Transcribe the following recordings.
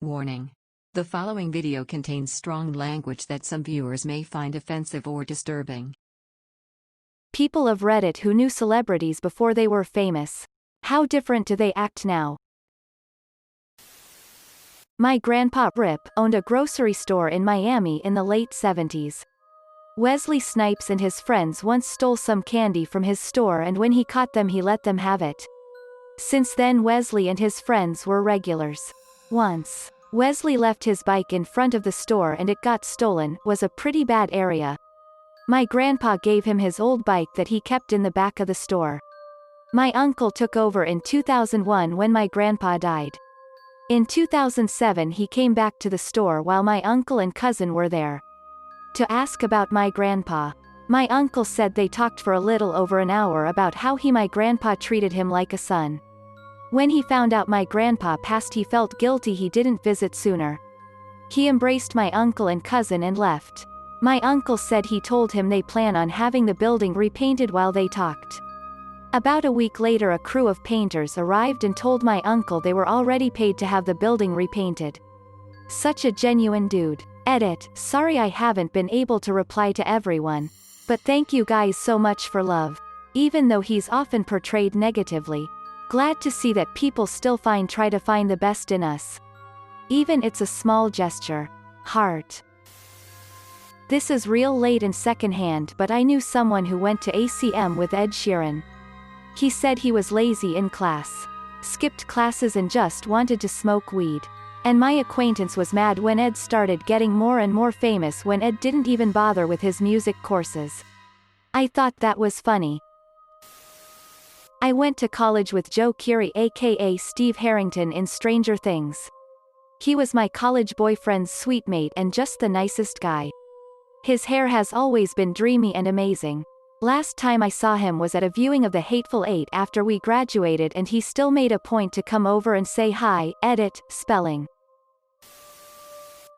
Warning. The following video contains strong language that some viewers may find offensive or disturbing. People of Reddit who knew celebrities before they were famous. How different do they act now? My grandpa, Rip, owned a grocery store in Miami in the late 70s. Wesley Snipes and his friends once stole some candy from his store, and when he caught them he let them have it. Since then Wesley and his friends were regulars. Once, Wesley left his bike in front of the store and it got stolen. Was a pretty bad area. My grandpa gave him his old bike that he kept in the back of the store. My uncle took over in 2001 when my grandpa died. In 2007 he came back to the store while my uncle and cousin were there. To ask about my grandpa. My uncle said they talked for a little over an hour about how my grandpa treated him like a son. When he found out my grandpa passed he felt guilty he didn't visit sooner. He embraced my uncle and cousin and left. My uncle said he told him they plan on having the building repainted while they talked. About a week later a crew of painters arrived and told my uncle they were already paid to have the building repainted. Such a genuine dude. Edit, sorry I haven't been able to reply to everyone. But thank you guys so much for love. Even though he's often portrayed negatively. Glad to see that people still try to find the best in us. Even it's a small gesture. Heart. This is real late and secondhand, but I knew someone who went to ACM with Ed Sheeran. He said he was lazy in class. Skipped classes and just wanted to smoke weed. And my acquaintance was mad when Ed started getting more and more famous when Ed didn't even bother with his music courses. I thought that was funny. I went to college with Joe Keery aka Steve Harrington in Stranger Things. He was my college boyfriend's sweet mate and just the nicest guy. His hair has always been dreamy and amazing. Last time I saw him was at a viewing of The Hateful Eight after we graduated and he still made a point to come over and say hi. Edit, spelling.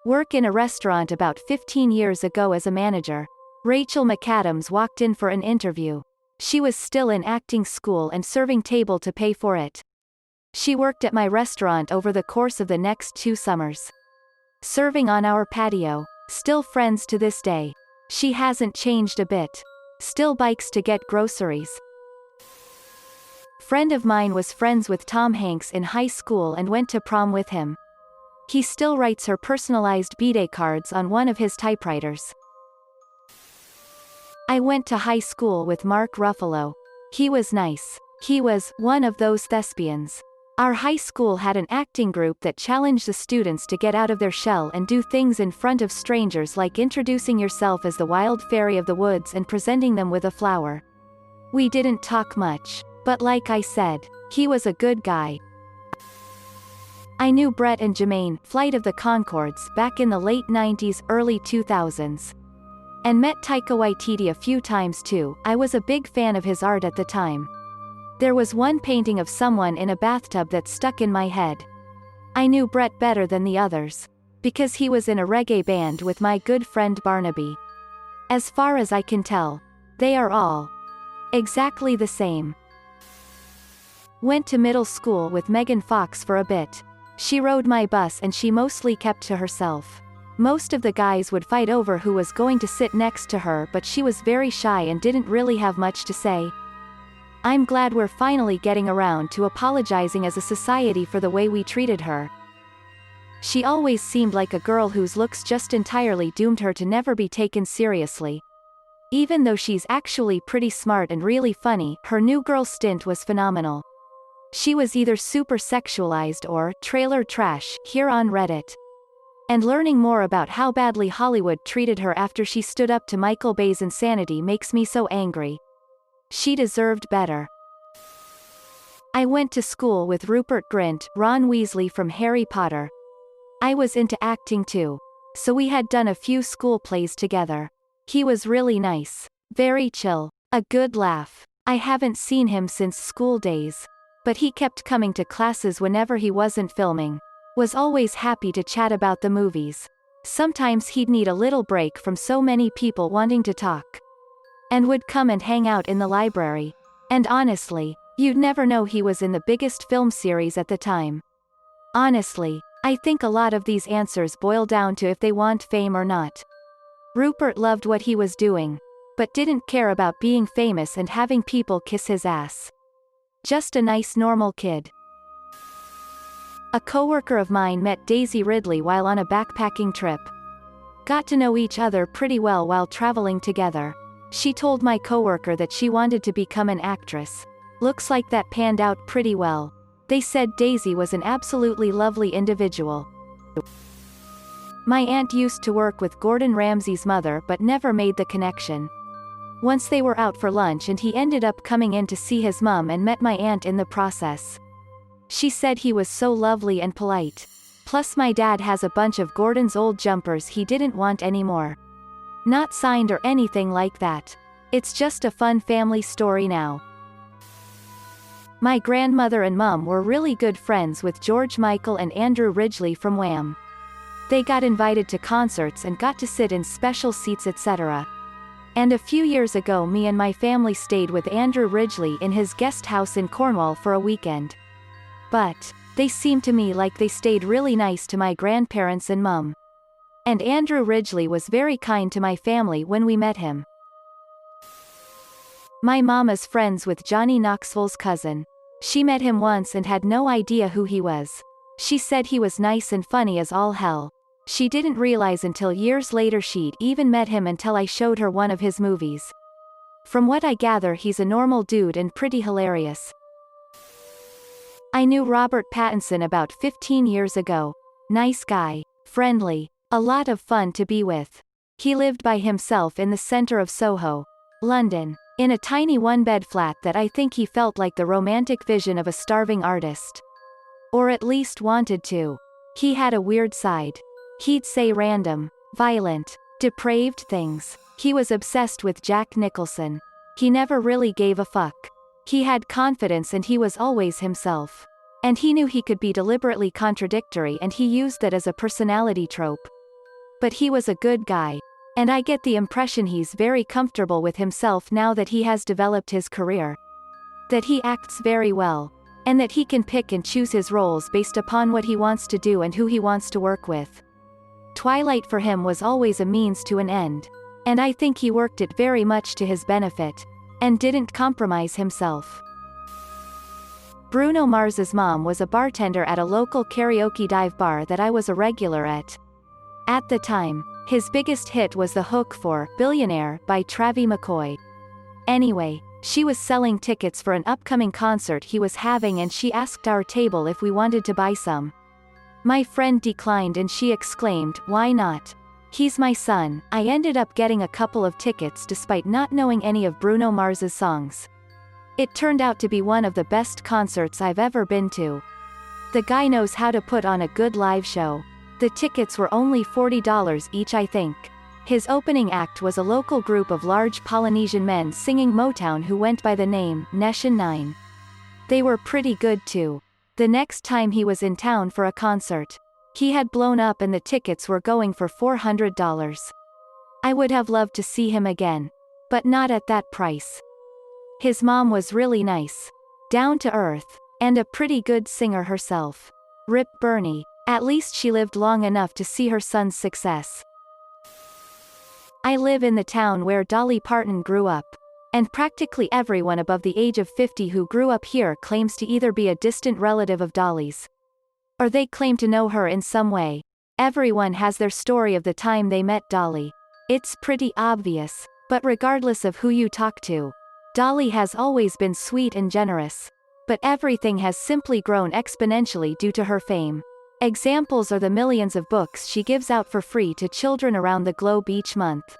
Work in a restaurant about 15 years ago as a manager. Rachel McAdams walked in for an interview. She was still in acting school and serving table to pay for it. She worked at my restaurant over the course of the next 2 summers. Serving on our patio. Still friends to this day. She hasn't changed a bit. Still bikes to get groceries. Friend of mine was friends with Tom Hanks in high school and went to prom with him. He still writes her personalized birthday cards on one of his typewriters. I went to high school with Mark Ruffalo. He was nice. He was one of those thespians. Our high school had an acting group that challenged the students to get out of their shell and do things in front of strangers like introducing yourself as the wild fairy of the woods and presenting them with a flower. We didn't talk much. But like I said, he was a good guy. I knew Brett and Jermaine, Flight of the Conchords, back in the late 90s, early 2000s. And met Taika Waititi a few times too. I was a big fan of his art at the time. There was one painting of someone in a bathtub that stuck in my head. I knew Brett better than the others. Because he was in a reggae band with my good friend Barnaby. As far as I can tell, they are all exactly the same. Went to middle school with Megan Fox for a bit. She rode my bus and she mostly kept to herself. Most of the guys would fight over who was going to sit next to her, but she was very shy and didn't really have much to say. I'm glad we're finally getting around to apologizing as a society for the way we treated her. She always seemed like a girl whose looks just entirely doomed her to never be taken seriously. Even though she's actually pretty smart and really funny, her New Girl stint was phenomenal. She was either super sexualized or trailer trash here on Reddit. And learning more about how badly Hollywood treated her after she stood up to Michael Bay's insanity makes me so angry. She deserved better. I went to school with Rupert Grint, Ron Weasley from Harry Potter. I was into acting too. So we had done a few school plays together. He was really nice. Very chill. A good laugh. I haven't seen him since school days. But he kept coming to classes whenever he wasn't filming. Was always happy to chat about the movies. Sometimes he'd need a little break from so many people wanting to talk. And would come and hang out in the library. And honestly, you'd never know he was in the biggest film series at the time. Honestly, I think a lot of these answers boil down to if they want fame or not. Rupert loved what he was doing, but didn't care about being famous and having people kiss his ass. Just a nice normal kid. A coworker of mine met Daisy Ridley while on a backpacking trip. Got to know each other pretty well while traveling together. She told my coworker that she wanted to become an actress. Looks like that panned out pretty well. They said Daisy was an absolutely lovely individual. My aunt used to work with Gordon Ramsay's mother but never made the connection. Once they were out for lunch and he ended up coming in to see his mum and met my aunt in the process. She said he was so lovely and polite. Plus my dad has a bunch of Gordon's old jumpers he didn't want anymore. Not signed or anything like that. It's just a fun family story now. My grandmother and mum were really good friends with George Michael and Andrew Ridgeley from Wham. They got invited to concerts and got to sit in special seats, etc. And a few years ago me and my family stayed with Andrew Ridgeley in his guest house in Cornwall for a weekend. But they seemed to me like they stayed really nice to my grandparents and mum. And Andrew Ridgeley was very kind to my family when we met him. My mama's friends with Johnny Knoxville's cousin. She met him once and had no idea who he was. She said he was nice and funny as all hell. She didn't realize until years later she'd even met him until I showed her one of his movies. From what I gather he's a normal dude and pretty hilarious. I knew Robert Pattinson about 15 years ago. Nice guy. Friendly. A lot of fun to be with. He lived by himself in the center of Soho, London, in a tiny one-bed flat that I think he felt like the romantic vision of a starving artist. Or at least wanted to. He had a weird side. He'd say random, violent, depraved things. He was obsessed with Jack Nicholson. He never really gave a fuck. He had confidence and he was always himself. And he knew he could be deliberately contradictory and he used that as a personality trope. But he was a good guy. And I get the impression he's very comfortable with himself now that he has developed his career. That he acts very well. And that he can pick and choose his roles based upon what he wants to do and who he wants to work with. Twilight for him was always a means to an end. And I think he worked it very much to his benefit. And didn't compromise himself. Bruno Mars's mom was a bartender at a local karaoke dive bar that I was a regular at. At the time, his biggest hit was the hook for Billionaire by Travie McCoy. Anyway, she was selling tickets for an upcoming concert he was having and she asked our table if we wanted to buy some. My friend declined and she exclaimed, "Why not? He's my son." I ended up getting a couple of tickets despite not knowing any of Bruno Mars's songs. It turned out to be one of the best concerts I've ever been to. The guy knows how to put on a good live show. The tickets were only $40 each, I think. His opening act was a local group of large Polynesian men singing Motown who went by the name Nation 9. They were pretty good too. The next time he was in town for a concert, he had blown up and the tickets were going for $400. I would have loved to see him again. But not at that price. His mom was really nice. Down to earth. And a pretty good singer herself. Rip Bernie. At least she lived long enough to see her son's success. I live in the town where Dolly Parton grew up. And practically everyone above the age of 50 who grew up here claims to either be a distant relative of Dolly's. Or they claim to know her in some way. Everyone has their story of the time they met Dolly. It's pretty obvious. But regardless of who you talk to, Dolly has always been sweet and generous. But everything has simply grown exponentially due to her fame. Examples are the millions of books she gives out for free to children around the globe each month.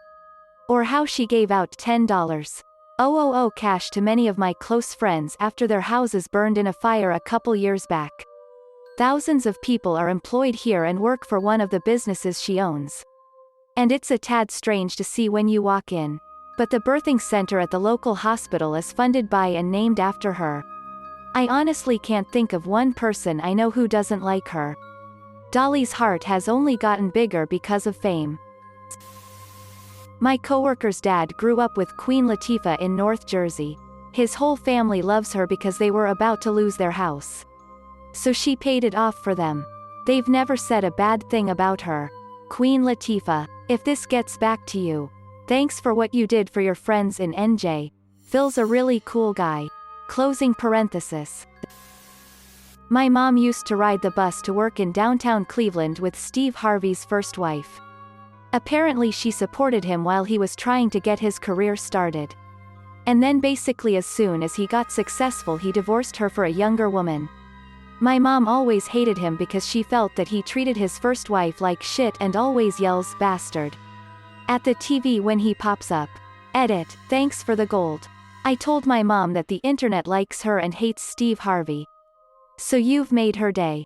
Or how she gave out $10,000 cash to many of my close friends after their houses burned in a fire a couple years back. Thousands of people are employed here and work for one of the businesses she owns. And it's a tad strange to see when you walk in. But the birthing center at the local hospital is funded by and named after her. I honestly can't think of one person I know who doesn't like her. Dolly's heart has only gotten bigger because of fame. My coworker's dad grew up with Queen Latifah in North Jersey. His whole family loves her because they were about to lose their house. So she paid it off for them. They've never said a bad thing about her. Queen Latifah, if this gets back to you, thanks for what you did for your friends in NJ. Phil's a really cool guy. Closing parenthesis. My mom used to ride the bus to work in downtown Cleveland with Steve Harvey's first wife. Apparently she supported him while he was trying to get his career started. And then basically as soon as he got successful he divorced her for a younger woman. My mom always hated him because she felt that he treated his first wife like shit and always yells "bastard" at the TV when he pops up. Edit, thanks for the gold. I told my mom that the internet likes her and hates Steve Harvey. So you've made her day.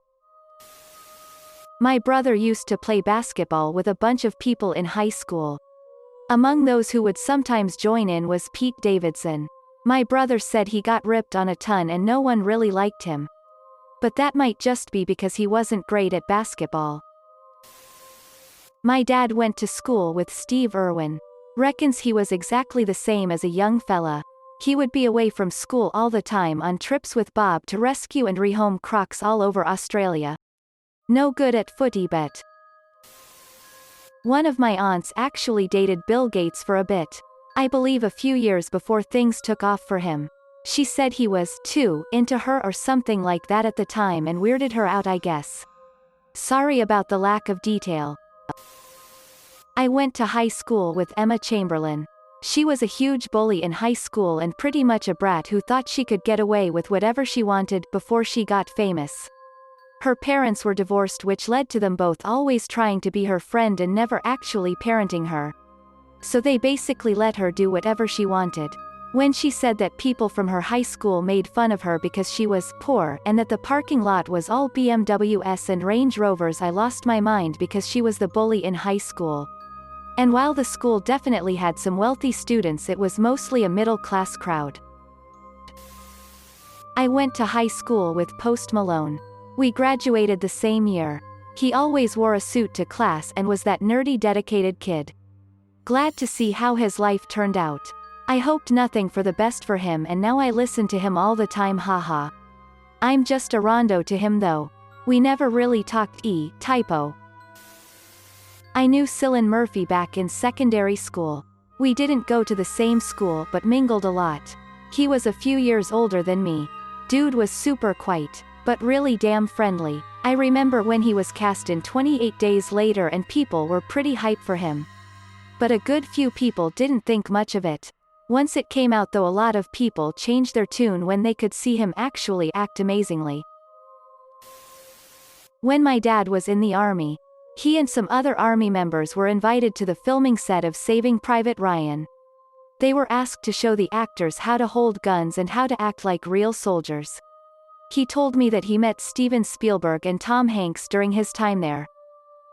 My brother used to play basketball with a bunch of people in high school. Among those who would sometimes join in was Pete Davidson. My brother said he got ripped on a ton and no one really liked him. But that might just be because he wasn't great at basketball. My dad went to school with Steve Irwin. Reckons he was exactly the same as a young fella. He would be away from school all the time on trips with Bob to rescue and rehome crocs all over Australia. No good at footy bet. One of my aunts actually dated Bill Gates for a bit. I believe a few years before things took off for him. She said he was, too, into her or something like that at the time and weirded her out I guess. Sorry about the lack of detail. I went to high school with Emma Chamberlain. She was a huge bully in high school and pretty much a brat who thought she could get away with whatever she wanted before she got famous. Her parents were divorced, which led to them both always trying to be her friend and never actually parenting her. So they basically let her do whatever she wanted. When she said that people from her high school made fun of her because she was poor and that the parking lot was all BMWs and Range Rovers, I lost my mind because she was the bully in high school. And while the school definitely had some wealthy students, it was mostly a middle-class crowd. I went to high school with Post Malone. We graduated the same year. He always wore a suit to class and was that nerdy dedicated kid. Glad to see how his life turned out. I hoped nothing for the best for him and now I listen to him all the time, haha. I'm just a rondo to him though. We never really talked typo. I knew Cillian Murphy back in secondary school. We didn't go to the same school but mingled a lot. He was a few years older than me. Dude was super quiet, but really damn friendly. I remember when he was cast in 28 Days Later and people were pretty hype for him. But a good few people didn't think much of it. Once it came out though, a lot of people changed their tune when they could see him actually act amazingly. When my dad was in the army, he and some other army members were invited to the filming set of Saving Private Ryan. They were asked to show the actors how to hold guns and how to act like real soldiers. He told me that he met Steven Spielberg and Tom Hanks during his time there.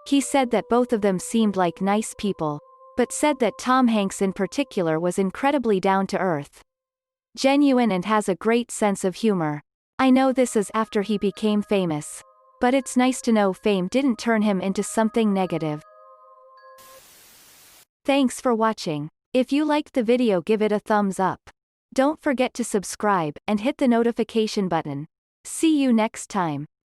He said that both of them seemed like nice people, but said that Tom Hanks in particular was incredibly down to earth, genuine and has a great sense of humor. I know this is after he became famous, but it's nice to know fame didn't turn him into something negative. Thanks for watching. If you liked the video, give it a thumbs up. Don't forget to subscribe and hit the notification button. See you next time.